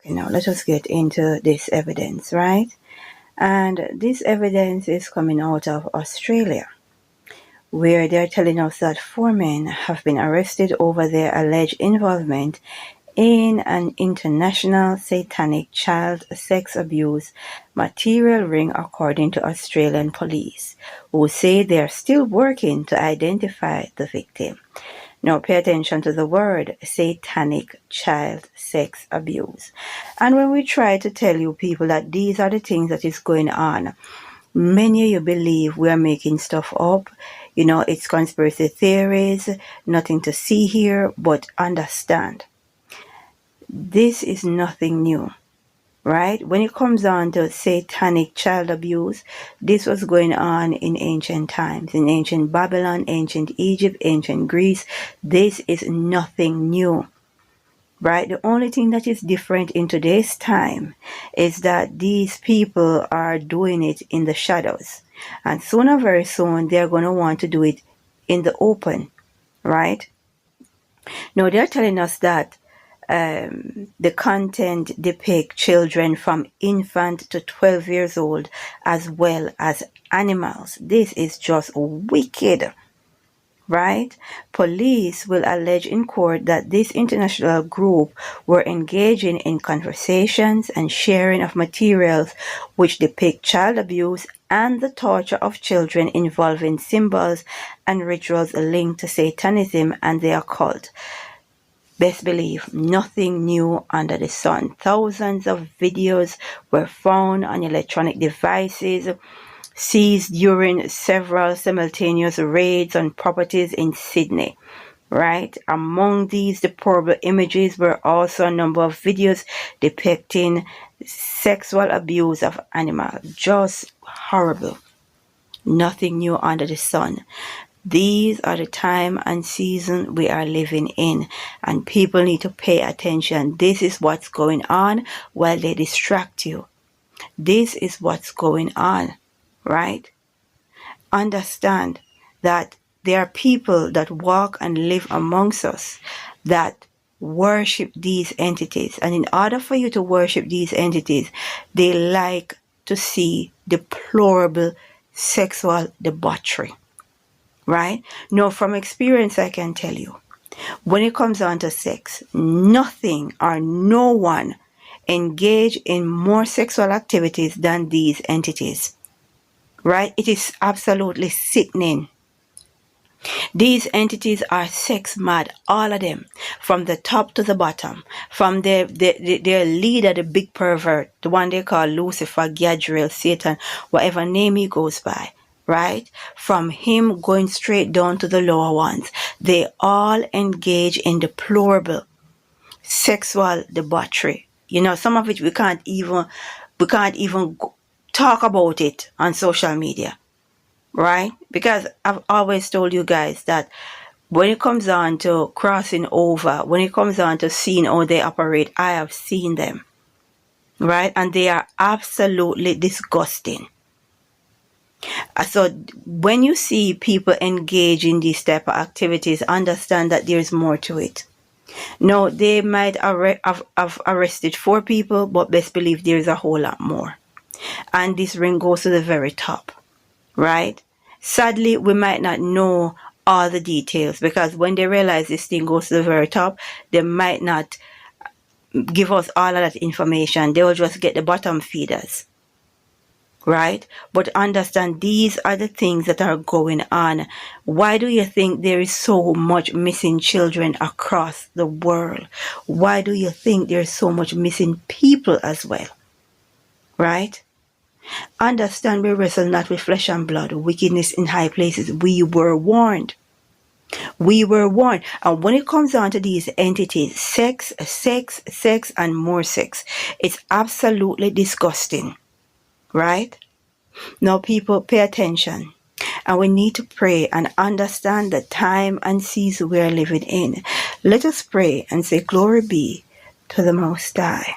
Okay, now let us get into this evidence, right? And this evidence is coming out of Australia, where they're telling us that 4 men have been arrested over their alleged involvement in an international satanic child sex abuse material ring, according to Australian police, who say they are still working to identify the victim. Now pay attention to the word satanic child sex abuse. And when we try to tell you people that these are the things that is going on, many of you believe we are making stuff up. It's conspiracy theories, nothing to see here, but understand, this is nothing new, right? When it comes on to satanic child abuse, this was going on in ancient times, in ancient Babylon, ancient Egypt, ancient Greece. This is nothing new, right? The only thing that is different in today's time is that these people are doing it in the shadows. And sooner, very soon, they're going to want to do it in the open, right? Now, they're telling us that the content depict children from infant to 12 years old, as well as animals. This is just wicked, right? Police will allege in court that this international group were engaging in conversations and sharing of materials which depict child abuse and the torture of children, involving symbols and rituals linked to Satanism and the occult. Best believe, nothing new under the sun. Thousands of videos were found on electronic devices seized during several simultaneous raids on properties in Sydney, right? Among these deplorable images were also a number of videos depicting sexual abuse of animals. Just horrible. Nothing new under the sun. These are the time and season we are living in, and people need to pay attention. This is what's going on while they distract you. This is what's going on, right? Understand that there are people that walk and live amongst us that worship these entities, and in order for you to worship these entities, they like to see deplorable sexual debauchery. Right? Now, from experience, I can tell you, when it comes on to sex, nothing or no one engage in more sexual activities than these entities. Right? It is absolutely sickening. These entities are sex mad, all of them, from the top to the bottom. From their leader, the big pervert, the one they call Lucifer, Gadriel, Satan, whatever name he goes by. Right? From him going straight down to the lower ones. They all engage in deplorable sexual debauchery. Some of it we can't even talk about it on social media. Right? Because I've always told you guys that when it comes on to crossing over, when it comes on to seeing how they operate, I have seen them. Right? And they are absolutely disgusting. So when you see people engage in these type of activities, understand that there's more to it. No, they might have arrested 4 people, but best believe there's a whole lot more. And this ring goes to the very top, right? Sadly, we might not know all the details, because when they realize this thing goes to the very top, they might not give us all of that information. They will just get the bottom feeders. Right? But understand, these are the things that are going on. Why do you think there is so much missing children across the world? Why do you think there's so much missing people as well? Right? Understand, we wrestle not with flesh and blood, wickedness in high places. We were warned. We were warned. And when it comes down to these entities, sex, and more sex, it's absolutely disgusting. Right? Now, people, pay attention. And we need to pray and understand the time and season we are living in. Let us pray and say, glory be to the Most High.